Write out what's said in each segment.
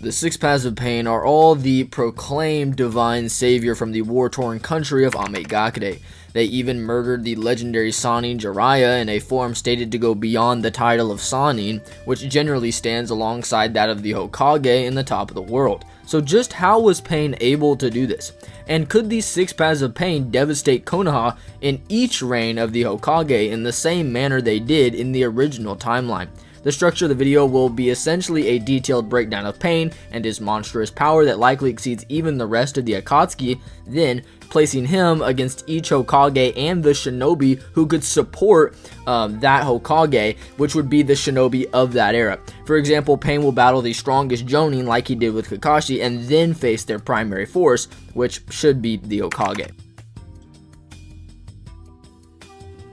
The Six Paths of Pain are all the proclaimed divine savior from the war-torn country of Amegakure. They even murdered the legendary Sannin Jiraiya in a form stated to go beyond the title of Sannin, which generally stands alongside that of the Hokage in the top of the world. So just how was Pain able to do this? And could these Six Paths of Pain devastate Konoha in each reign of the Hokage in the same manner they did in the original timeline? The structure of the video will be essentially a detailed breakdown of Pain and his monstrous power that likely exceeds even the rest of the Akatsuki, then placing him against each Hokage and the shinobi who could support that Hokage, which would be the shinobi of that era. For example, Pain will battle the strongest Jonin like he did with Kakashi and then face their primary force, which should be the Hokage.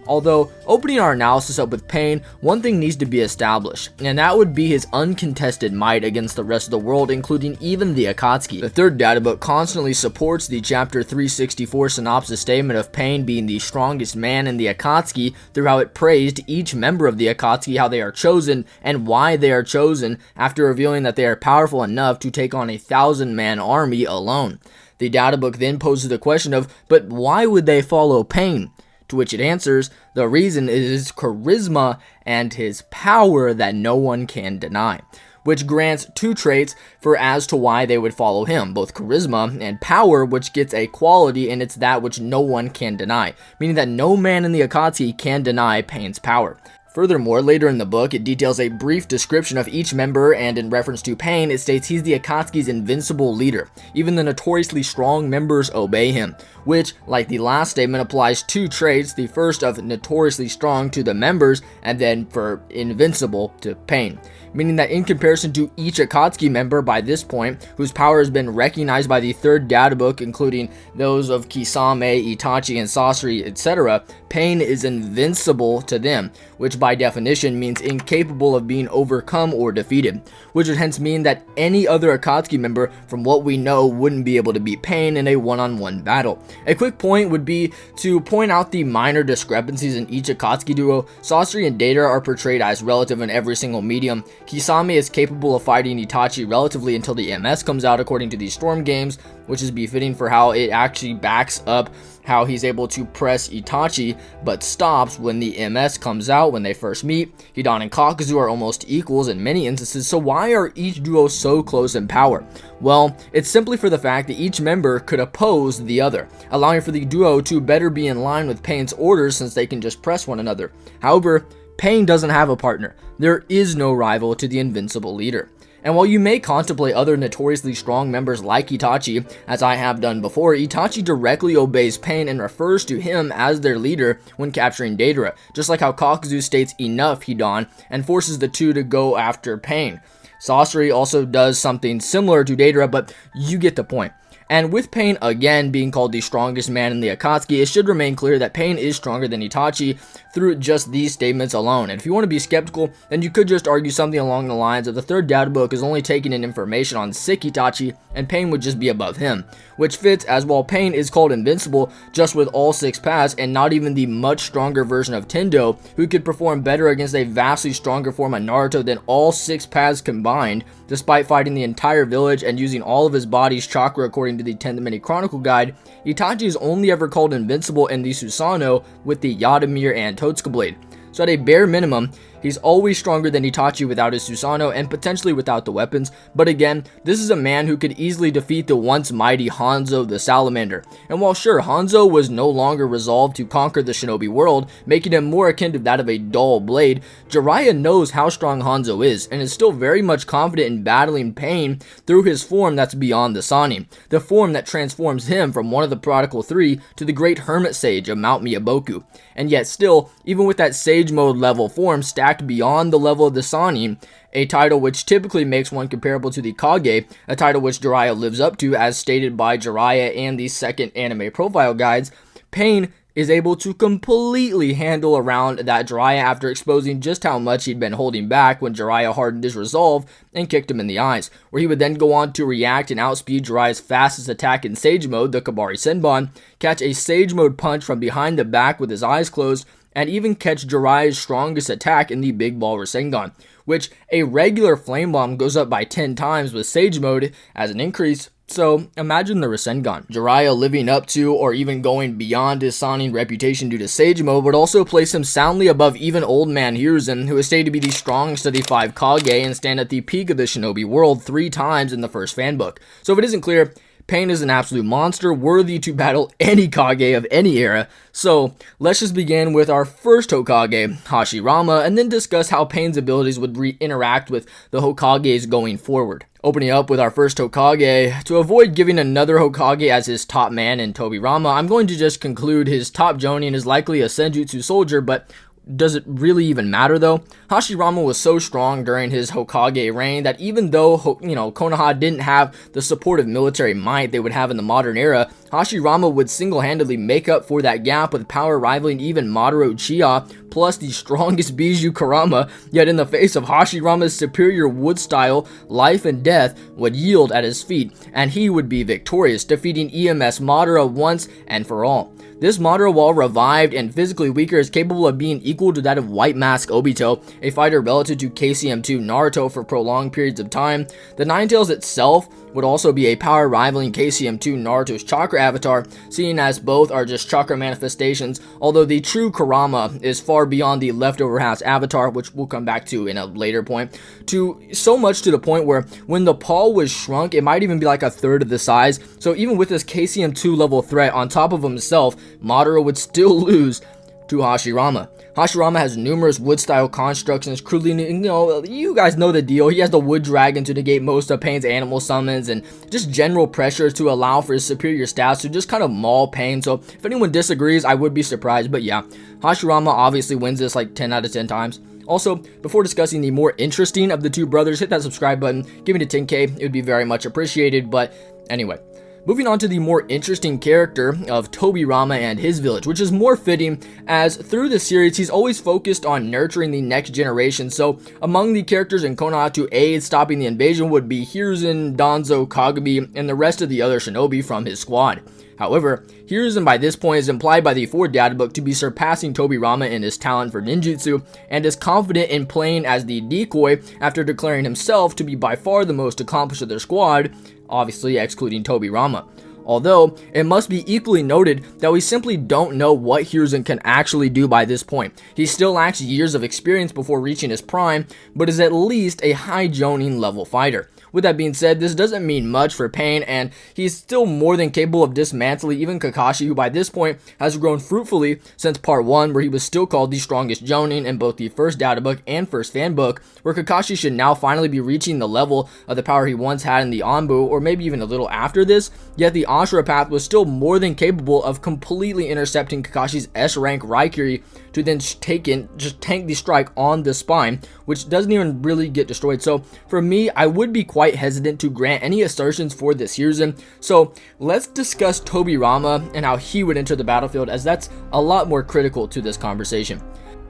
Although, opening our analysis up with Pain, one thing needs to be established, and that would be his uncontested might against the rest of the world, including even the Akatsuki. The third data book constantly supports the chapter 364 synopsis statement of Pain being the strongest man in the Akatsuki through how it praised each member of the Akatsuki, how they are chosen, and why they are chosen, after revealing that they are powerful enough to take on a 1,000-man army alone. The data book then poses the question of, but why would they follow Pain? To which it answers, the reason is his charisma and his power that no one can deny, which grants two traits for as to why they would follow him, both charisma and power, which gets a quality, and it's that which no one can deny, meaning that no man in the Akatsuki can deny Pain's power. Furthermore, later in the book, it details a brief description of each member, and in reference to Pain, it states he's the Akatsuki's invincible leader. Even the notoriously strong members obey him, which, like the last statement, applies two traits, the first of notoriously strong to the members, and then for invincible to Pain. Meaning that in comparison to each Akatsuki member by this point, whose power has been recognized by the third data book, including those of Kisame, Itachi, and Sasori, etc., Pain is invincible to them, which by definition means incapable of being overcome or defeated, which would hence mean that any other Akatsuki member, from what we know, wouldn't be able to beat Pain in a one-on-one battle. A quick point would be to point out the minor discrepancies in each Akatsuki duo. Sasori and Deidara are portrayed as relative in every single medium. Kisame is capable of fighting Itachi relatively until the MS comes out according to these Storm games, which is befitting for how it actually backs up how he's able to press Itachi, but stops when the MS comes out when they first meet. Hidan and Kakuzu are almost equals in many instances, so why are each duo so close in power? Well, it's simply for the fact that each member could oppose the other, allowing for the duo to better be in line with Pain's orders since they can just press one another. However, Pain doesn't have a partner. There is no rival to the invincible leader. And while you may contemplate other notoriously strong members like Itachi, as I have done before, Itachi directly obeys Pain and refers to him as their leader when capturing Deidara, just like how Kakuzu states enough Hidan and forces the two to go after Pain. Sasori also does something similar to Deidara, but you get the point. And with Pain again being called the strongest man in the Akatsuki, it should remain clear that Pain is stronger than Itachi through just these statements alone. And if you want to be skeptical, then you could just argue something along the lines of the third data book is only taking in information on sick Itachi, and Pain would just be above him, which fits as while Pain is called invincible just with all six paths and not even the much stronger version of Tendo, who could perform better against a vastly stronger form of Naruto than all six paths combined, despite fighting the entire village and using all of his body's chakra according to the 10th Mini Chronicle Guide. Itachi is only ever called invincible in the Susanoo with the Yadamir and Totsuka blade. So at a bare minimum, he's always stronger than Itachi without his Susanoo and potentially without the weapons, but again, this is a man who could easily defeat the once mighty Hanzo the Salamander. And while sure, Hanzo was no longer resolved to conquer the shinobi world, making him more akin to that of a dull blade, Jiraiya knows how strong Hanzo is and is still very much confident in battling Pain through his form that's beyond the Sannin, the form that transforms him from one of the Prodigal Three to the great hermit sage of Mount Miyaboku. And yet still, even with that sage mode level form stacked beyond the level of the Sannin, a title which typically makes one comparable to the Kage, a title which Jiraiya lives up to as stated by Jiraiya and the second anime profile guides, Pain is able to completely handle around that Jiraiya after exposing just how much he'd been holding back when Jiraiya hardened his resolve and kicked him in the eyes, where he would then go on to react and outspeed Jiraiya's fastest attack in Sage Mode, the Kabari Senbon, catch a Sage Mode punch from behind the back with his eyes closed, and even catch Jiraiya's strongest attack in the Big Ball Rasengan, which a regular flame bomb goes up by 10 times with Sage Mode as an increase. So imagine the Rasengan. Jiraiya living up to or even going beyond his Sannin reputation due to Sage Mode would also place him soundly above even old man Hiruzen, who is stated to be the strongest of the 5 Kage and stand at the peak of the shinobi world 3 times in the first fan book. So if it isn't clear, Pain is an absolute monster worthy to battle any Kage of any era. So let's just begin with our first Hokage, Hashirama, and then discuss how Pain's abilities would interact with the Hokages going forward. Opening up with our first Hokage, to avoid giving another Hokage as his top man in Tobirama, I'm going to just conclude his top Jonin is likely a Senjutsu soldier, but does it really even matter though? Hashirama was so strong during his Hokage reign that even though, Konoha didn't have the supportive military might they would have in the modern era, Hashirama would single-handedly make up for that gap with power rivaling even Madara Uchiha, plus the strongest Biju Kurama, yet in the face of Hashirama's superior wood style, life and death would yield at his feet, and he would be victorious, defeating EMS Madara once and for all. This Madara, while revived and physically weaker, is capable of being equal to that of White Mask Obito, a fighter relative to KCM2 Naruto for prolonged periods of time. The Nine Tails itself would also be a power rivaling KCM2 Naruto's chakra avatar, seeing as both are just chakra manifestations, although the true Kurama is far beyond the leftover half's avatar, which we'll come back to in a later point, to so much to the point where when the paw was shrunk, it might even be like a third of the size. So even with this KCM2 level threat on top of himself, Madara would still lose to Hashirama. Hashirama has numerous wood-style constructions, crudely, you guys know the deal. He has the wood dragon to negate most of Pain's animal summons, and just general pressures to allow for his superior stats to just kind of maul Pain. So if anyone disagrees, I would be surprised, but yeah, Hashirama obviously wins this like 10 out of 10 times. Also, before discussing the more interesting of the two brothers, hit that subscribe button, give me to 10k, it would be very much appreciated, but anyway. Moving on to the more interesting character of Tobirama and his village, which is more fitting as through the series he's always focused on nurturing the next generation. So among the characters in Konoha to aid stopping the invasion would be Hiruzen, Danzo, Kagami, and the rest of the other shinobi from his squad. However, Hiruzen by this point is implied by the 4 databook to be surpassing Tobirama in his talent for ninjutsu, and is confident in playing as the decoy after declaring himself to be by far the most accomplished of their squad, obviously excluding Tobirama. Although, it must be equally noted that we simply don't know what Hiruzen can actually do by this point. He still lacks years of experience before reaching his prime, but is at least a high Jonin level fighter. With that being said, this doesn't mean much for Pain, and he's still more than capable of dismantling even Kakashi, who by this point has grown fruitfully since part 1, where he was still called the strongest Jonin in both the first databook and first fanbook, where Kakashi should now finally be reaching the level of the power he once had in the Anbu, or maybe even a little after this, yet the Ashura path was still more than capable of completely intercepting Kakashi's S-rank Raikiri to then just tank the strike on the spine, which doesn't even really get destroyed. So for me, I would be quite hesitant to grant any assertions for this Hiruzen. So let's discuss Tobirama and how he would enter the battlefield, as that's a lot more critical to this conversation.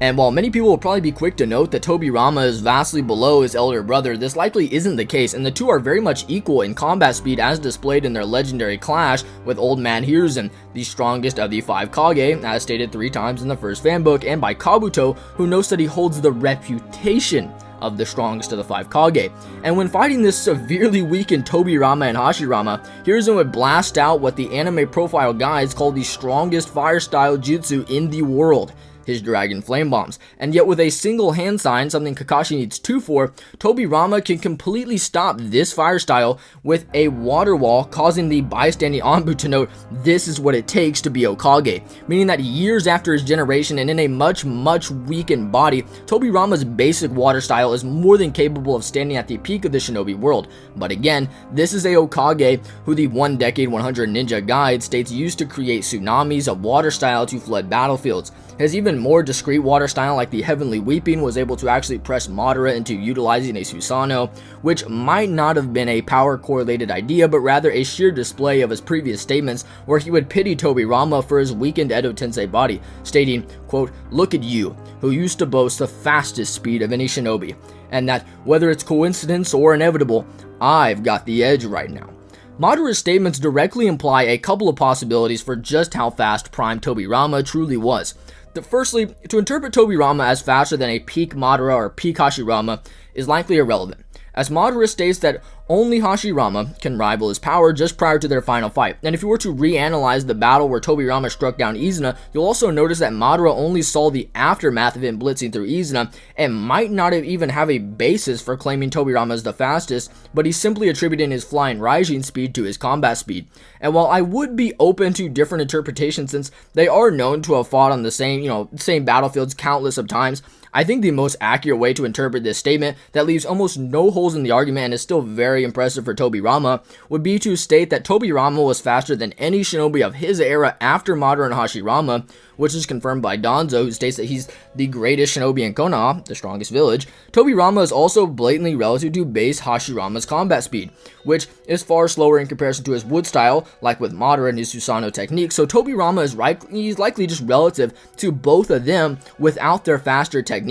And while many people will probably be quick to note that Tobirama is vastly below his elder brother, this likely isn't the case, and the two are very much equal in combat speed as displayed in their legendary clash with Old Man Hiruzen, the strongest of the 5 Kage, as stated 3 times in the first fanbook, and by Kabuto, who notes that he holds the reputation of the strongest of the 5 Kage. And when fighting this severely weakened Tobirama and Hashirama, Hiruzen would blast out what the anime profile guides call the strongest fire style jutsu in the world, his Dragon Flame Bombs. And yet with a single hand sign, something Kakashi needs 2 for, Tobirama can completely stop this fire style with a water wall, causing the bystanding Anbu to note this is what it takes to be Hokage, meaning that years after his generation and in a much weakened body, Tobirama's basic water style is more than capable of standing at the peak of the shinobi world. But again, this is a Hokage who the 1 Decade 100 Ninja Guide states used to create tsunamis of water style to flood battlefields. His even more discreet water style, like the Heavenly Weeping, was able to actually press Madara into utilizing a Susanoo, which might not have been a power correlated idea, but rather a sheer display of his previous statements, where he would pity Tobirama for his weakened Edo Tensei body, stating, quote, "Look at you, who used to boast the fastest speed of any shinobi, and that, whether it's coincidence or inevitable, I've got the edge right now." Madara's statements directly imply a couple of possibilities for just how fast Prime Tobirama truly was. Firstly, to interpret Tobirama as faster than a peak Madara or peak Hashirama is likely irrelevant, as Madara states that only Hashirama can rival his power just prior to their final fight. And if you were to reanalyze the battle where Tobirama struck down Izuna, you'll also notice that Madara only saw the aftermath of him blitzing through Izuna and might not even have a basis for claiming Tobirama as the fastest, but he's simply attributing his flying rising speed to his combat speed. And while I would be open to different interpretations since they are known to have fought on the same battlefields countless of times, I think the most accurate way to interpret this statement that leaves almost no holes in the argument and is still very impressive for Tobirama would be to state that Tobirama was faster than any shinobi of his era after Madara and Hashirama, which is confirmed by Danzo, who states that he's the greatest shinobi in Konoha, the strongest village. Tobirama is also blatantly relative to base Hashirama's combat speed, which is far slower in comparison to his wood style, like with Madara and his Susanoo technique. So Tobirama is likely just relative to both of them without their faster techniques.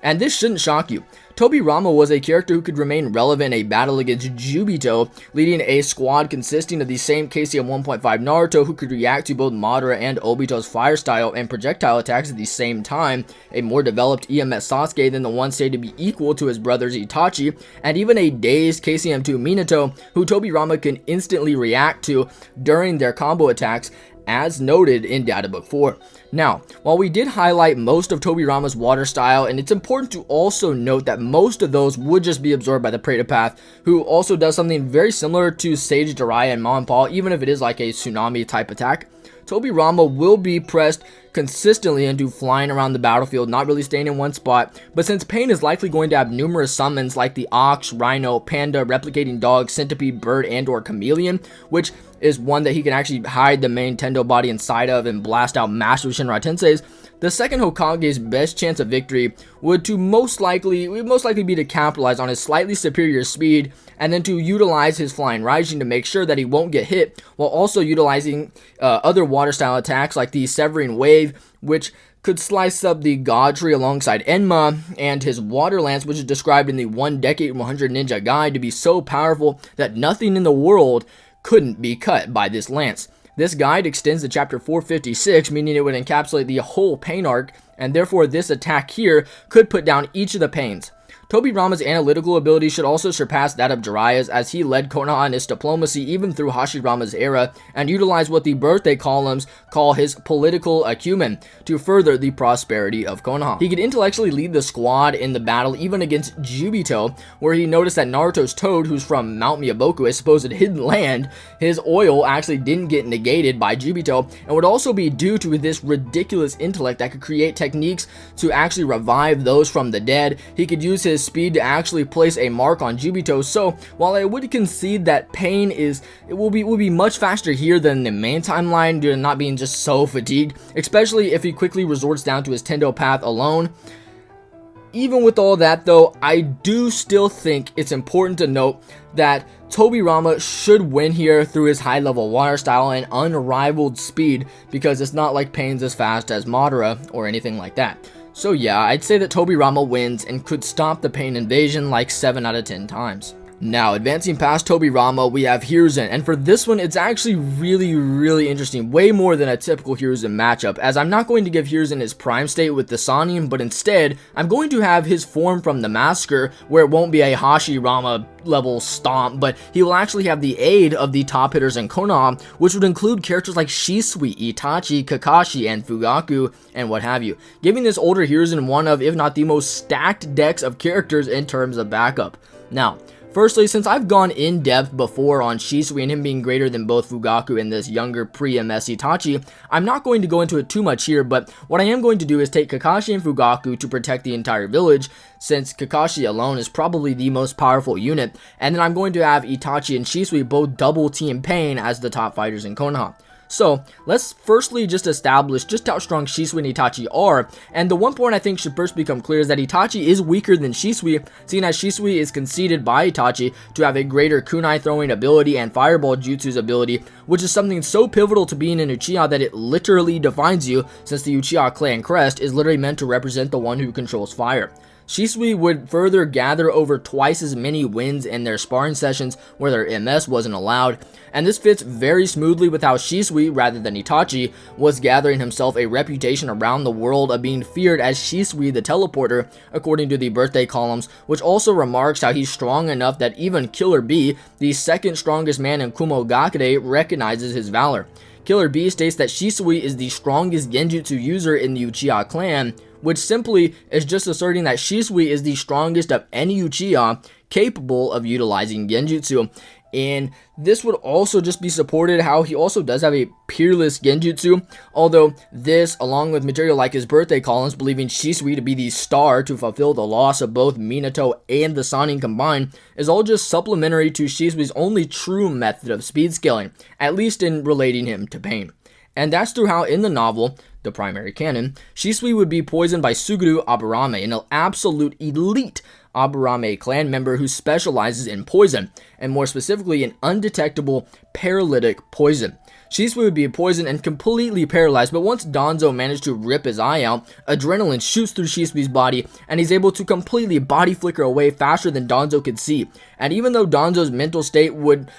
And this shouldn't shock you. Tobirama was a character who could remain relevant in a battle against Jubito, leading a squad consisting of the same KCM 1.5 Naruto who could react to both Madara and Obito's fire style and projectile attacks at the same time, a more developed EMS Sasuke than the one stated to be equal to his brothers Itachi, and even a dazed KCM 2 Minato who Tobirama can instantly react to during their combo attacks, as noted in Databook 4. Now, while we did highlight most of Tobirama's water style, and it's important to also note that most of those would just be absorbed by the Pratapath, who also does something very similar to Sage Jiraiya and Mon Paul, even if it is like a tsunami type attack. Tobirama will be pressed consistently into flying around the battlefield, not really staying in one spot, but since Pain is likely going to have numerous summons like the Ox, Rhino, Panda, Replicating Dog, Centipede, Bird, and or Chameleon, which is one that he can actually hide the main Tendo body inside of and blast out massive Shinra Tenseis, the second Hokage's best chance of victory would most likely be to capitalize on his slightly superior speed and then to utilize his flying rising to make sure that he won't get hit, while also utilizing other water style attacks like the Severing Wave, which could slice up the God Tree alongside Enma, and his Water Lance, which is described in the 1 Decade 100 Ninja Guide to be so powerful that nothing in the world couldn't be cut by this lance. This guide extends to chapter 456, meaning it would encapsulate the whole Pain arc, and therefore this attack here could put down each of the Pains. Tobirama's analytical ability should also surpass that of Jiraiya's, as he led Konoha in its diplomacy even through Hashirama's era, and utilized what the birthday columns call his political acumen to further the prosperity of Konoha. He could intellectually lead the squad in the battle even against Jubito, where he noticed that Naruto's Toad, who's from Mount Miyaboku, his supposed hidden land, his oil actually didn't get negated by Jubito, and would also be due to this ridiculous intellect that could create techniques to actually revive those from the dead. He could use his speed to actually place a mark on Jubito. So while I would concede that Pain will be much faster here than the main timeline due to not being just so fatigued, especially if he quickly resorts down to his Tendo path alone. Even with all that though, I do still think it's important to note that Tobirama should win here through his high level water style and unrivaled speed, because it's not like Pain's as fast as Madara or anything like that. So yeah, I'd say that Tobirama wins and could stop the Pain invasion like 7 out of 10 times. Now, advancing past Tobirama, we have Hiruzen, and for this one, it's actually really interesting, way more than a typical Hiruzen matchup, as I'm not going to give Hiruzen his prime state with the Sannin, but instead, I'm going to have his form from the Massacre, where it won't be a Hashirama level stomp, but he will actually have the aid of the top hitters in Konoha, which would include characters like Shisui, Itachi, Kakashi, and Fugaku, and what have you, giving this older Hiruzen one of, if not the most stacked decks of characters in terms of backup. Now, firstly, since I've gone in depth before on Shisui and him being greater than both Fugaku and this younger pre-MS Itachi, I'm not going to go into it too much here, but what I am going to do is take Kakashi and Fugaku to protect the entire village, since Kakashi alone is probably the most powerful unit, and then I'm going to have Itachi and Shisui both double team Pain as the top fighters in Konoha. So, let's firstly just establish just how strong Shisui and Itachi are, and the one point I think should first become clear is that Itachi is weaker than Shisui, seeing as Shisui is conceded by Itachi to have a greater kunai throwing ability and fireball jutsu's ability, which is something so pivotal to being an Uchiha that it literally defines you, since the Uchiha clan crest is literally meant to represent the one who controls fire. Shisui would further gather over twice as many wins in their sparring sessions where their MS wasn't allowed, and this fits very smoothly with how Shisui, rather than Itachi, was gathering himself a reputation around the world of being feared as Shisui the Teleporter, according to the birthday columns, which also remarks how he's strong enough that even Killer B, the second strongest man in Kumogakure, recognizes his valor. Killer B states that Shisui is the strongest genjutsu user in the Uchiha clan, which simply is just asserting that Shisui is the strongest of any Uchiha capable of utilizing genjutsu. And this would also just be supported how he also does have a peerless genjutsu, although this, along with material like his birthday columns believing Shisui to be the star to fulfill the loss of both Minato and the Sannin combined, is all just supplementary to Shisui's only true method of speed scaling, at least in relating him to Pain. And that's through how in the novel, the primary canon, Shisui would be poisoned by Suguru Aburame, an absolute elite Aburame clan member who specializes in poison, and more specifically in undetectable paralytic poison. Shisui would be poisoned and completely paralyzed, but once Danzo managed to rip his eye out, adrenaline shoots through Shisui's body, and he's able to completely body flicker away faster than Danzo could see. And even though Danzo's mental state wouldn't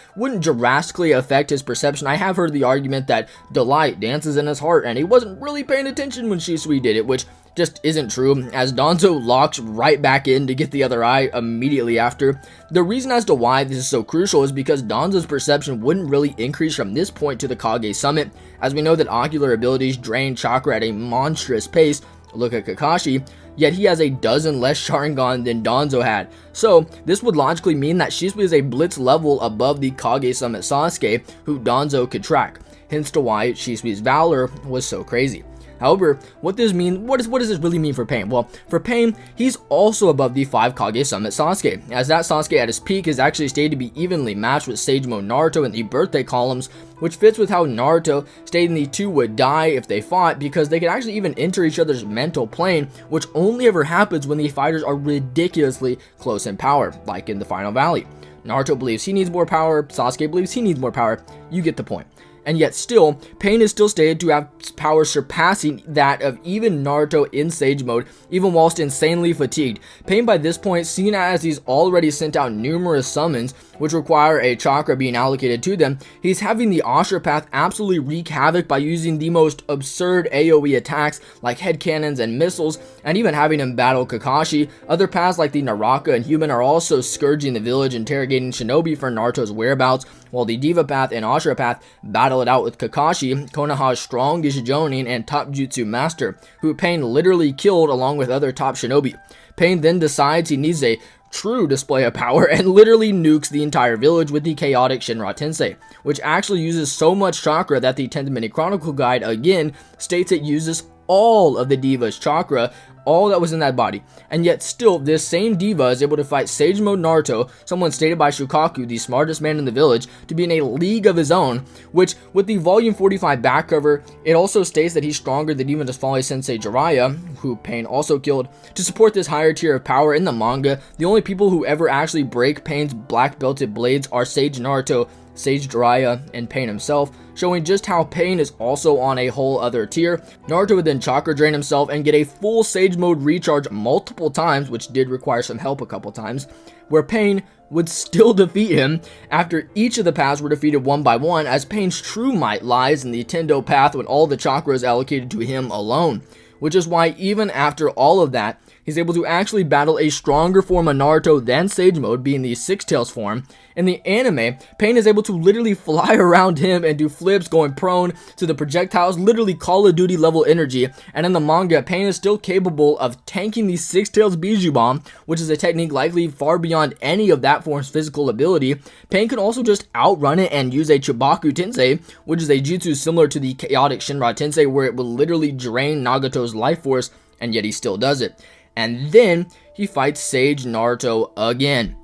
drastically affect his perception, I have heard the argument that delight dances in his heart, and he wasn't really paying attention when Shisui did it, which just isn't true, as Danzo locks right back in to get the other eye immediately after. The reason as to why this is so crucial is because Danzo's perception wouldn't really increase from this point to the Kage summit, as we know that ocular abilities drain chakra at a monstrous pace. Look at Kakashi, yet he has a dozen less Sharingan than Danzo had. So this would logically mean that Shisui is a blitz level above the Kage summit Sasuke, who Danzo could track, hence to why Shisui's valor was so crazy. However, what does this really mean for Pain? Well, for Pain, he's also above the 5 Kage Summit Sasuke, as that Sasuke at his peak is actually stated to be evenly matched with Sage Mode Naruto in the birthday columns, which fits with how Naruto stating the two would die if they fought, because they could actually even enter each other's mental plane, which only ever happens when the fighters are ridiculously close in power, like in the Final Valley. Naruto believes he needs more power, Sasuke believes he needs more power, you get the point. And yet still, Pain is still stated to have power surpassing that of even Naruto in Sage Mode, even whilst insanely fatigued. Pain by this point, seen as he's already sent out numerous summons, which require a chakra being allocated to them, he's having the Ashura path absolutely wreak havoc by using the most absurd AoE attacks like headcannons and missiles, and even having him battle Kakashi. Other paths like the Naraka and Human are also scourging the village, interrogating shinobi for Naruto's whereabouts, while the Diva path and Ashura path battle it out with Kakashi, Konoha's strongest Jonin and top jutsu master, who Pain literally killed along with other top shinobi. Pain then decides he needs a true display of power and literally nukes the entire village with the chaotic Shinra Tensei, which actually uses so much chakra that the 10th Minute Chronicle Guide again states it uses all of the Diva's chakra, all that was in that body. And yet still, this same Diva is able to fight Sage Mode Naruto, someone stated by Shukaku, the smartest man in the village, to be in a league of his own, which with the volume 45 back cover, it also states that he's stronger than even his fallen sensei Jiraiya, who Pain also killed. To support this higher tier of power in the manga, the only people who ever actually break Pain's black belted blades are Sage Naruto, Sage Jiraiya, and Pain himself, showing just how Pain is also on a whole other tier. Naruto would then chakra drain himself and get a full Sage Mode recharge multiple times, which did require some help a couple times, where Pain would still defeat him after each of the paths were defeated one by one, as Pain's true might lies in the Tendo path when all the chakra is allocated to him alone, which is why even after all of that, he's able to actually battle a stronger form of Naruto than Sage Mode, being the Six Tails form. In the anime, Pain is able to literally fly around him and do flips, going prone to the projectiles, literally Call of Duty level energy. And in the manga, Pain is still capable of tanking the Six Tails Biju Bomb, which is a technique likely far beyond any of that form's physical ability. Pain can also just outrun it and use a Chibaku Tensei, which is a jutsu similar to the chaotic Shinra Tensei, where it will literally drain Nagato's life force, and yet he still does it. And then he fights Sage Naruto again.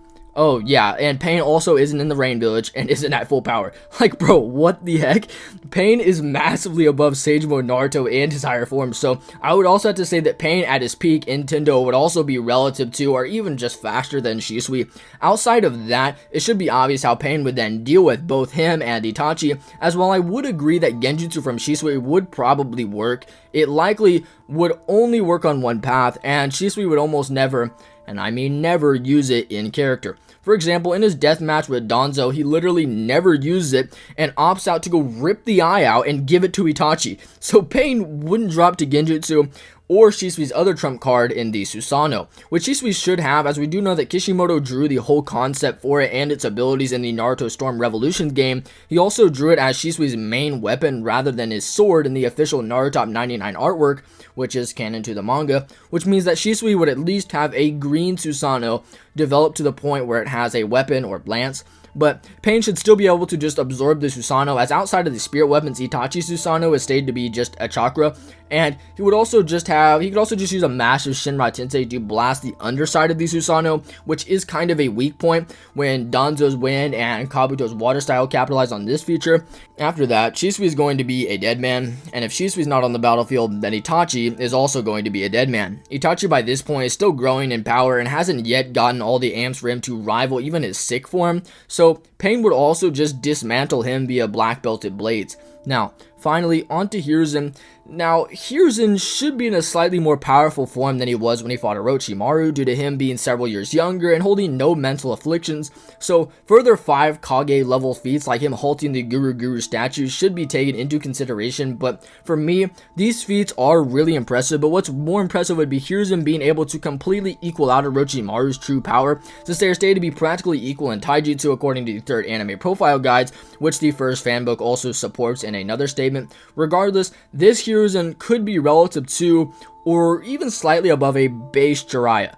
Oh, yeah, and Pain also isn't in the Rain Village and isn't at full power. Like, bro, what the heck? Pain is massively above Sage Mode Naruto and his higher forms, so I would also have to say that Pain at his peak in Tendo would also be relative to, or even just faster than Shisui. Outside of that, it should be obvious how Pain would then deal with both him and Itachi, as while I would agree that Genjutsu from Shisui would probably work, it likely would only work on one path, and Shisui would almost never, and I mean never, use it in character. For example, in his death match with Danzo, he literally never uses it and opts out to go rip the eye out and give it to Itachi. So Pain wouldn't drop to Genjutsu or Shisui's other trump card in the Susanoo, which Shisui should have, as we do know that Kishimoto drew the whole concept for it and its abilities in the Naruto Storm Revolutions game. He also drew it as Shisui's main weapon rather than his sword in the official Naruto Top 99 artwork, which is canon to the manga, which means that Shisui would at least have a green Susanoo developed to the point where it has a weapon or lance. But Pain should still be able to just absorb the Susanoo, as outside of the spirit weapons, Itachi's Susanoo is stated to be just a chakra, and he could also just use a massive Shinra Tensei to blast the underside of the Susanoo, which is kind of a weak point when Danzo's wind and Kabuto's water style capitalize on this feature. After that, Shisui is going to be a dead man, and if Shisui's not on the battlefield, then Itachi is also going to be a dead man. Itachi by this point is still growing in power and hasn't yet gotten all the amps for him to rival even his sick form, so Pain would also just dismantle him via black belted blades. Now, finally, on to Hiruzen. Now, Hiruzen should be in a slightly more powerful form than he was when he fought Orochimaru, due to him being several years younger and holding no mental afflictions, so further 5 Kage level feats like him halting the Guru statues should be taken into consideration, but for me, these feats are really impressive, but what's more impressive would be Hiruzen being able to completely equal out Orochimaru's true power, since they are stated to be practically equal in Taijutsu according to the third anime profile guides, which the first fanbook also supports in another statement. Regardless, this Hiruzen could be relative to, or even slightly above, a base Jiraiya.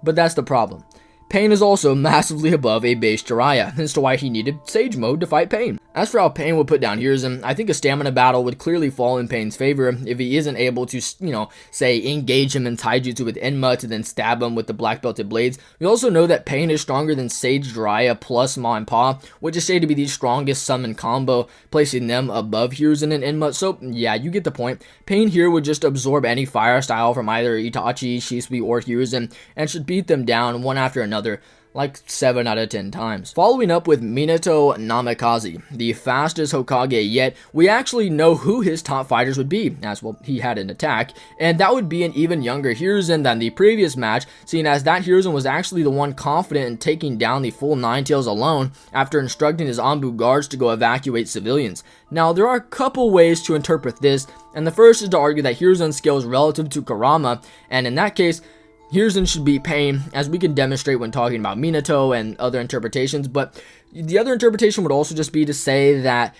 But that's the problem. Pain is also massively above a base Jiraiya, hence to why he needed Sage Mode to fight Pain. As for how Pain would put down Hiruzen, I think a stamina battle would clearly fall in Pain's favor if he isn't able to, say, engage him in Taijutsu with Enma to then stab him with the black belted blades. We also know that Pain is stronger than Sage Jiraiya plus Ma and Pa, which is said to be the strongest summon combo, placing them above Hiruzen and Enma, so yeah, you get the point. Pain here would just absorb any fire style from either Itachi, Shisui, or Hiruzen, and should beat them down one after another, like 7 out of 10 times. Following up with Minato Namikaze, the fastest Hokage yet, we actually know who his top fighters would be, as well he had an attack, and that would be an even younger Hiruzen than the previous match, seeing as that Hiruzen was actually the one confident in taking down the full Nine Tails alone after instructing his Anbu guards to go evacuate civilians. Now, there are a couple ways to interpret this, and the first is to argue that Hiruzen's skill is relative to Kurama, and in that case, Hiruzen should beat Pain, as we can demonstrate when talking about Minato and other interpretations, but the other interpretation would also just be to say that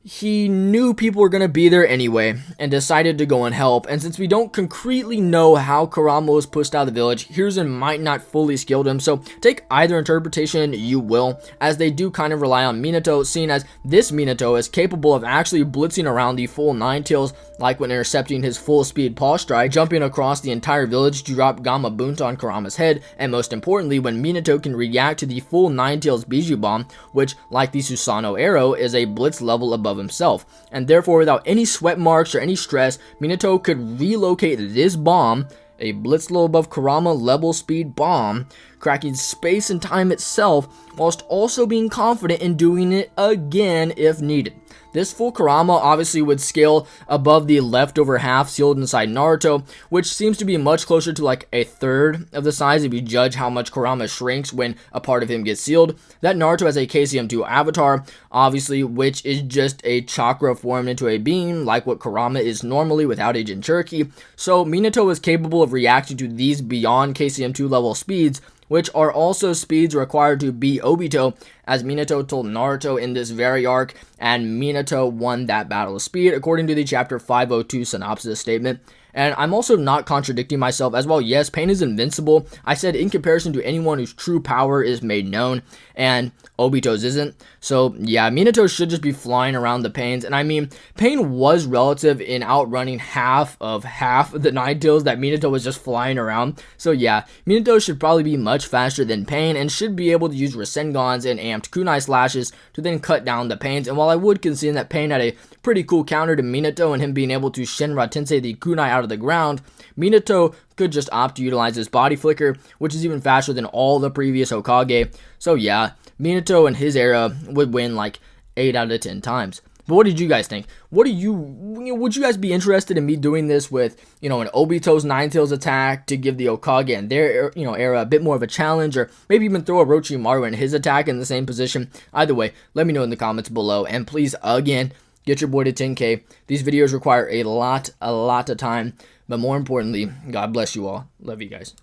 he knew people were going to be there anyway and decided to go and help, and since we don't concretely know how Kurama was pushed out of the village, Hiruzen might not fully skilled him, so take either interpretation you will, as they do kind of rely on Minato, seeing as this Minato is capable of actually blitzing around the full Nine Tails, like when intercepting his full speed paw strike, jumping across the entire village to drop Gamma Bunta on Kurama's head, and most importantly, when Minato can react to the full Nine Tails Biju Bomb, which, like the Susanoo arrow, is a blitz level above himself, and therefore without any sweat marks or any stress, Minato could relocate this bomb, a blitz level above Kurama level speed bomb, cracking space and time itself, whilst also being confident in doing it again if needed. This full Kurama obviously would scale above the leftover half sealed inside Naruto, which seems to be much closer to like a third of the size if you judge how much Kurama shrinks when a part of him gets sealed. That Naruto has a KCM2 avatar, obviously, which is just a chakra formed into a being, like what Kurama is normally without a Jinchuriki. So Minato is capable of reacting to these beyond KCM2 level speeds, which are also speeds required to beat Obito, as Minato told Naruto in this very arc, and Minato won that battle of speed according to the chapter 502 synopsis statement. And I'm also not contradicting myself as well. Yes, Pain is invincible. I said in comparison to anyone whose true power is made known, and Obito's isn't. So yeah, Minato should just be flying around the Pains. And I mean, Pain was relative in outrunning half of the Nine Tails that Minato was just flying around. So yeah, Minato should probably be much faster than Pain and should be able to use Rasengans and amped kunai slashes to then cut down the Pains. And while I would concede that Pain had a pretty cool counter to Minato and him being able to Shinra Tensei the kunai out of the ground, Minato could just opt to utilize his body flicker, which is even faster than all the previous Hokage. So yeah, Minato in his era would win like 8 out of 10 times. But what did you guys think? Would you guys be interested in me doing this with, an Obito's Nine Tails attack to give the Hokage and their, era a bit more of a challenge, or maybe even throw Orochimaru and his attack in the same position? Either way, let me know in the comments below, and please, again, get your boy to 10K. These videos require a lot of time, but more importantly, God bless you all. Love you guys.